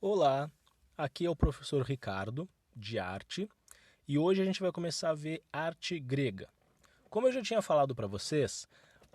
Olá, aqui é o professor Ricardo, de arte, e hoje a gente vai começar a ver arte grega. Como eu já tinha falado para vocês,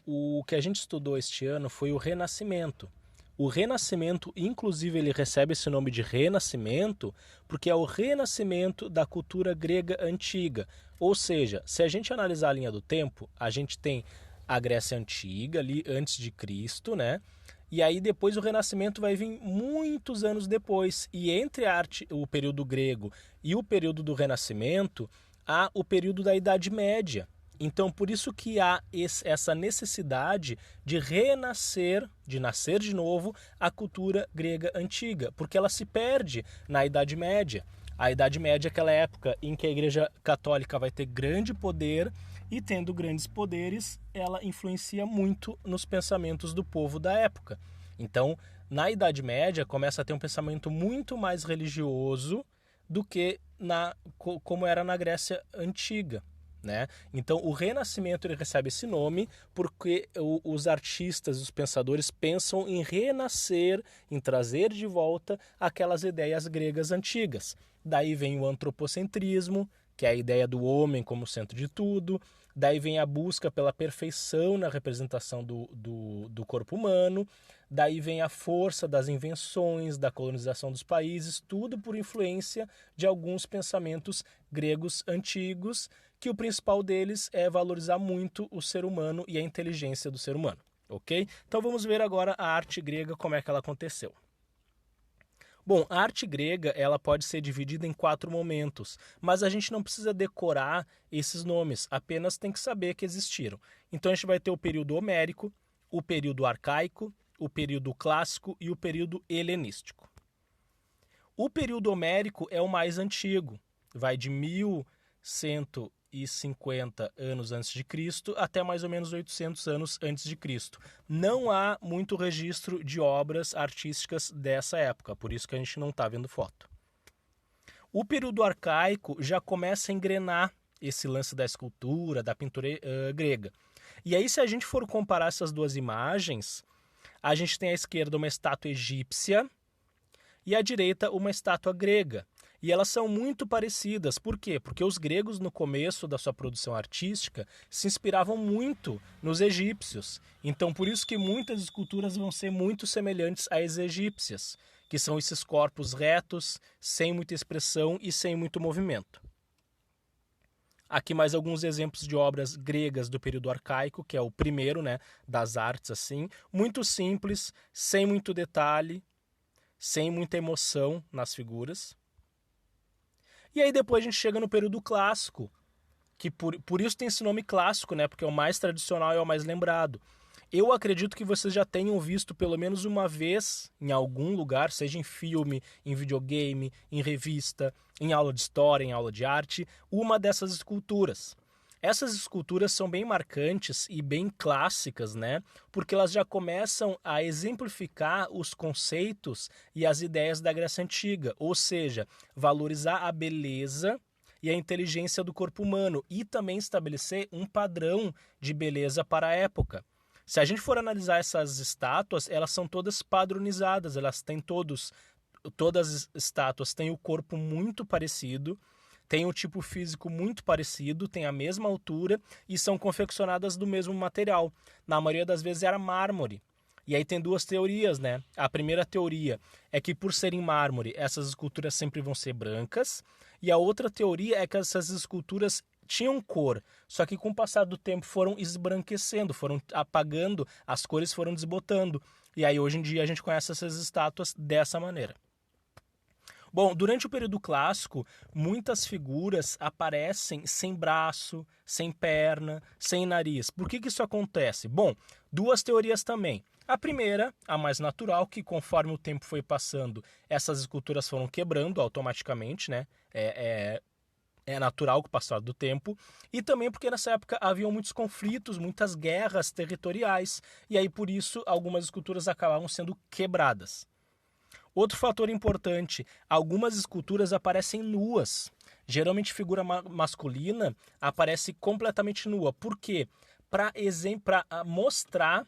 o que a gente estudou este ano foi o Renascimento. O Renascimento, inclusive, ele recebe esse nome de Renascimento porque é o renascimento da cultura grega antiga. Ou seja, se a gente analisar a linha do tempo, a gente tem a Grécia Antiga, ali antes de Cristo, né? E aí depois o Renascimento vai vir muitos anos depois. E entre a arte, o período grego e o período do Renascimento, há o período da Idade Média. Então, por isso que há essa necessidade de renascer, de nascer de novo, a cultura grega antiga, porque ela se perde na Idade Média. A Idade Média é aquela época em que a Igreja Católica vai ter grande poder e, tendo grandes poderes, ela influencia muito nos pensamentos do povo da época. Então, na Idade Média, começa a ter um pensamento muito mais religioso do que como era na Grécia Antiga. Né? Então o Renascimento ele recebe esse nome porque os artistas, os pensadores pensam em renascer, em trazer de volta aquelas ideias gregas antigas. Daí vem o antropocentrismo, que é a ideia do homem como centro de tudo. Daí vem a busca pela perfeição na representação do corpo humano. Daí vem a força das invenções, da colonização dos países, tudo por influência de alguns pensamentos gregos antigos, que o principal deles é valorizar muito o ser humano e a inteligência do ser humano, ok? Então vamos ver agora a arte grega, como é que ela aconteceu. Bom, a arte grega ela pode ser dividida em 4 momentos, mas a gente não precisa decorar esses nomes, apenas tem que saber que existiram. Então a gente vai ter o período homérico, o período arcaico, o período clássico e o período helenístico. O período homérico é o mais antigo, vai de 1150 anos antes de Cristo até mais ou menos 800 anos antes de Cristo. Não há muito registro de obras artísticas dessa época, por isso que a gente não está vendo foto. O período arcaico já começa a engrenar esse lance da escultura, da pintura grega. E aí, se a gente for comparar essas duas imagens, a gente tem à esquerda uma estátua egípcia e à direita uma estátua grega. E elas são muito parecidas. Por quê? Porque os gregos, no começo da sua produção artística, se inspiravam muito nos egípcios. Então, por isso que muitas esculturas vão ser muito semelhantes às egípcias, que são esses corpos retos, sem muita expressão e sem muito movimento. Aqui mais alguns exemplos de obras gregas do período arcaico, que é o primeiro, né, das artes assim, muito simples, sem muito detalhe, sem muita emoção nas figuras. E aí depois a gente chega no período clássico, que por isso tem esse nome clássico, né, porque é o mais tradicional e é o mais lembrado. Eu acredito que vocês já tenham visto pelo menos uma vez em algum lugar, seja em filme, em videogame, em revista, em aula de história, em aula de arte, uma dessas esculturas. Essas esculturas são bem marcantes e bem clássicas, né? Porque elas já começam a exemplificar os conceitos e as ideias da Grécia Antiga, ou seja, valorizar a beleza e a inteligência do corpo humano e também estabelecer um padrão de beleza para a época. Se a gente for analisar essas estátuas, elas são todas padronizadas, todas as estátuas têm o corpo muito parecido, têm o tipo físico muito parecido, têm a mesma altura e são confeccionadas do mesmo material. Na maioria das vezes era mármore. E aí tem duas teorias, né? A primeira teoria é que por serem mármore, essas esculturas sempre vão ser brancas. E a outra teoria é que essas esculturas tinham cor, só que com o passar do tempo foram esbranquecendo, foram apagando, as cores foram desbotando. E aí hoje em dia a gente conhece essas estátuas dessa maneira. Bom, durante o período clássico, muitas figuras aparecem sem braço, sem perna, sem nariz. Por que isso acontece? Bom, duas teorias também. A primeira, a mais natural, que conforme o tempo foi passando, essas esculturas foram quebrando automaticamente, né? É natural com o passar do tempo, e também porque nessa época haviam muitos conflitos, muitas guerras territoriais, e aí por isso algumas esculturas acabavam sendo quebradas. Outro fator importante, algumas esculturas aparecem nuas. Geralmente figura masculina aparece completamente nua. Por quê? Para mostrar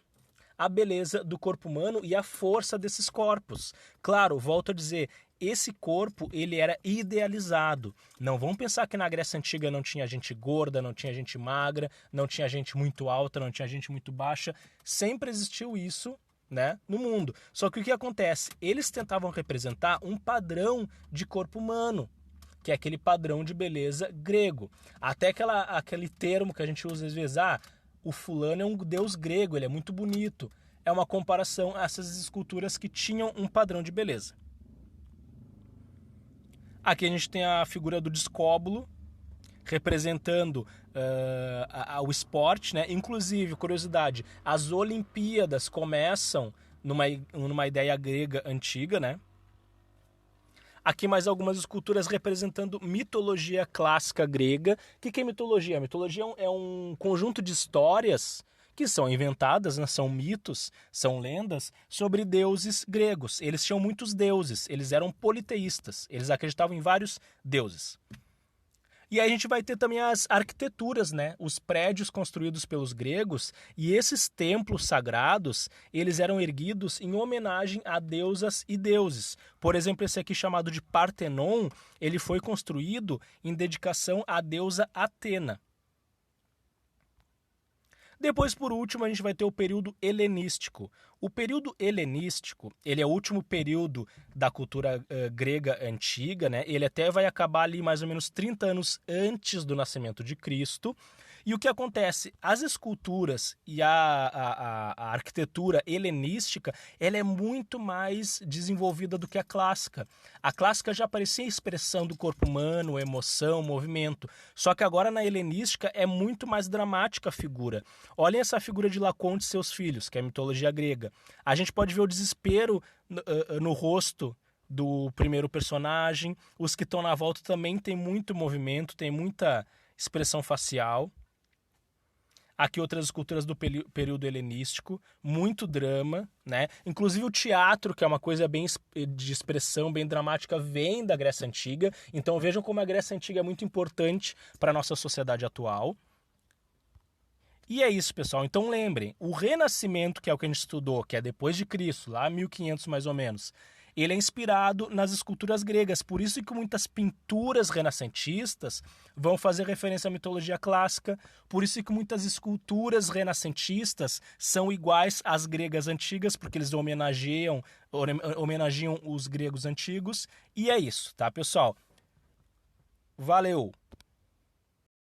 a beleza do corpo humano e a força desses corpos. Claro, volto a dizer, esse corpo ele era idealizado. Não vamos pensar que na Grécia Antiga não tinha gente gorda, não tinha gente magra, não tinha gente muito alta, não tinha gente muito baixa. Sempre existiu isso, né, no mundo. Só que o que acontece? Eles tentavam representar um padrão de corpo humano, que é aquele padrão de beleza grego. Até aquele termo que a gente usa às vezes, o fulano é um deus grego, ele é muito bonito. É uma comparação a essas esculturas que tinham um padrão de beleza. Aqui a gente tem a figura do Discóbulo, representando o esporte, né? Inclusive, curiosidade, as Olimpíadas começam numa ideia grega antiga, né? Aqui mais algumas esculturas representando mitologia clássica grega. O que é mitologia? Mitologia é um conjunto de histórias que são inventadas, né? São mitos, são lendas sobre deuses gregos. Eles tinham muitos deuses, eles eram politeístas, eles acreditavam em vários deuses. E aí a gente vai ter também as arquiteturas, né? Os prédios construídos pelos gregos, e esses templos sagrados, eles eram erguidos em homenagem a deusas e deuses. Por exemplo, esse aqui chamado de Partenon, ele foi construído em dedicação à deusa Atena. Depois, por último, a gente vai ter o período helenístico. O período helenístico, ele é o último período da cultura grega antiga, né? Ele até vai acabar ali mais ou menos 30 anos antes do nascimento de Cristo. E o que acontece? As esculturas e a arquitetura helenística, ela é muito mais desenvolvida do que a clássica. A clássica já aparecia a expressão do corpo humano, emoção, movimento. Só que agora na helenística é muito mais dramática a figura. Olhem essa figura de Laconte e seus filhos, que é a mitologia grega. A gente pode ver o desespero no rosto do primeiro personagem. Os que estão na volta também têm muito movimento, tem muita expressão facial. Aqui outras esculturas do período helenístico, muito drama, né? Inclusive o teatro, que é uma coisa bem de expressão, bem dramática, vem da Grécia Antiga. Então vejam como a Grécia Antiga é muito importante para a nossa sociedade atual. E é isso, pessoal. Então lembrem, o Renascimento, que é o que a gente estudou, que é depois de Cristo, lá 1500 mais ou menos, ele é inspirado nas esculturas gregas. Por isso que muitas pinturas renascentistas vão fazer referência à mitologia clássica. Por isso que muitas esculturas renascentistas são iguais às gregas antigas, porque eles homenageiam os gregos antigos. E é isso, tá, pessoal? Valeu!